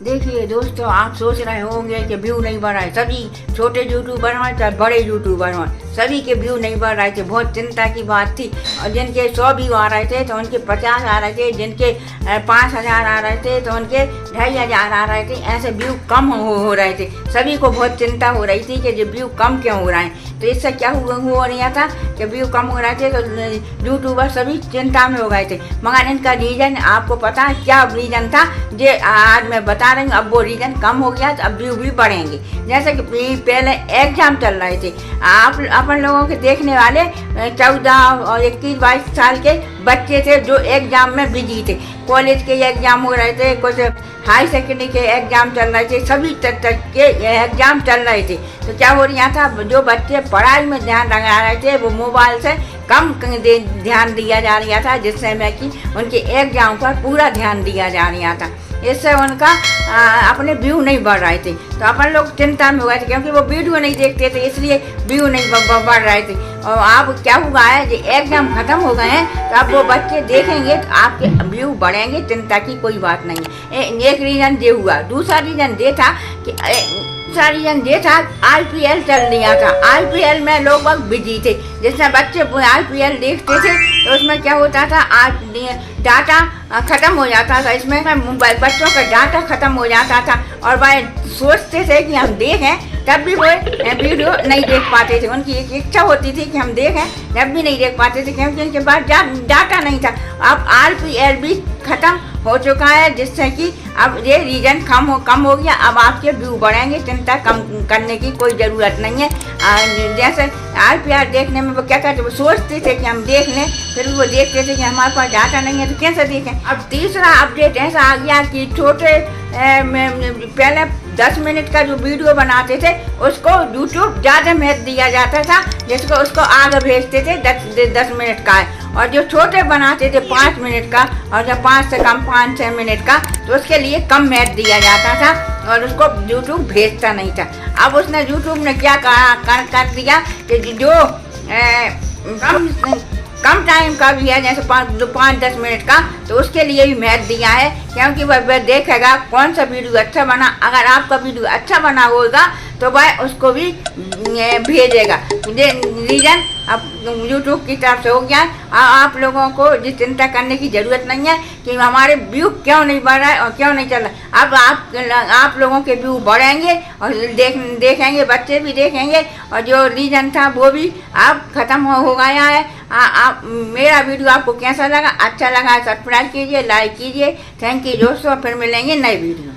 देखिए दोस्तों, आप सोच रहे होंगे कि व्यू नहीं बढ़ रहा है। सभी छोटे यूट्यूबर हैं चाहे बड़े यूट्यूबर हैं, सभी के व्यू नहीं बढ़ रहे थे। बहुत चिंता की बात थी। और जिनके 100 व्यू आ रहे थे तो उनके 50 आ रहे थे, जिनके 5000 आ रहे थे तो उनके 2500 आ रहे थे। ऐसे व्यू कम हो रहे थे। सभी को बहुत चिंता हो रही थी कि व्यू कम क्यों हो रहे हैं। तो इससे क्या हो रहा था कि व्यू कम हो रहे थे तो यूट्यूबर सभी चिंता में हो गए थे। मगर इनका रीज़न आपको पता है क्या रीज़न था, जो आज मैं बता रही हूँ। अब वो रीज़न कम हो गया तो अब व्यू भी बढ़ेंगे। जैसे कि पहले एग्जाम चल रहे थे, आप अपन लोगों के देखने वाले 14 और 21-22 साल के बच्चे थे जो एग्जाम में बिजी थे। कॉलेज के एग्जाम हो रहे थे, कुछ हाई सेकेंडरी के एग्जाम चल रहे थे, सभी तक के एग्जाम चल रहे थे। तो क्या हो रहा था, जो बच्चे पढ़ाई में ध्यान लगा रहे थे वो मोबाइल से कम ध्यान दिया जा रहा था, जिससे मैं कि उनके एग्जाम पर पूरा ध्यान दिया जा रहा था। इससे उनका अपने व्यू नहीं बढ़ रहे थे। तो अपन लोग चिंता में हुए थे क्योंकि वो वीडियो नहीं देखते थे, इसलिए व्यू नहीं बढ़ रहे थे। और अब क्या हुआ है कि एग्जाम खत्म हो गए हैं तो अब वो बच्चे देखेंगे तो आपके व्यू बढ़ेंगे, चिंता की कोई बात नहीं है। एक रीज़न ये हुआ। दूसरा रीज़न ये था कि IPL चल रहा था। IPL में लोग बहुत बिजी थे। जिसमें बच्चे IPL देखते थे तो उसमें क्या होता था, डाटा ख़त्म हो जाता था। इसमें बच्चों का डाटा ख़त्म हो जाता था और वह सोचते थे कि हम देखें, तब भी वो वीडियो नहीं देख पाते थे। उनकी एक इच्छा होती थी कि हम देखें, जब भी नहीं देख पाते थे क्योंकि उनके पास डाटा नहीं था। अब IPL भी ख़त्म हो चुका है, जिससे कि अब ये रीजन कम हो गया। अब आपके व्यू बढ़ेंगे, चिंता कम करने की कोई ज़रूरत नहीं है। जैसे IPL देखने में वो क्या करते, वो सोचते थे कि हम देख लें, फिर वो देखते थे कि हमारे पास डाटा नहीं है तो कैसे देखें। अब तीसरा अपडेट ऐसा आ गया कि छोटे पहले 10 मिनट का जो वीडियो बनाते थे उसको यूट्यूब ज़्यादा महत्व दिया जाता था, जिसको उसको आगे भेजते थे 10 मिनट का है। और जो छोटे बनाते थे 5 मिनट का और जब 5 से कम 5-6 मिनट का तो उसके लिए कम महत्व दिया जाता था और उसको यूट्यूब भेजता नहीं था। अब उसने यूट्यूब ने क्या कर दिया कि जो कम टाइम का भी है, जैसे 5-10 मिनट का, तो उसके लिए भी महत्व दिया है क्योंकि वह देखेगा कौन सा वीडियो अच्छा बना। अगर आपका वीडियो अच्छा बना होगा तो वह उसको भी भेजेगा। रीज़न अब यूट्यूब की तरफ से हो गया। आप लोगों को जिस चिंता करने की ज़रूरत नहीं है कि हमारे व्यू क्यों नहीं बढ़ रहा है और क्यों नहीं चल रहा है। अब आप लोगों के व्यू बढ़ेंगे और देखेंगे, बच्चे भी देखेंगे और जो रीज़न था वो भी अब ख़त्म हो गया है। आप मेरा वीडियो आपको कैसा लगा, अच्छा लगा सब्सक्राइब कीजिए, लाइक कीजिए। थैंक यू दोस्तों, फिर मिलेंगे नए वीडियो।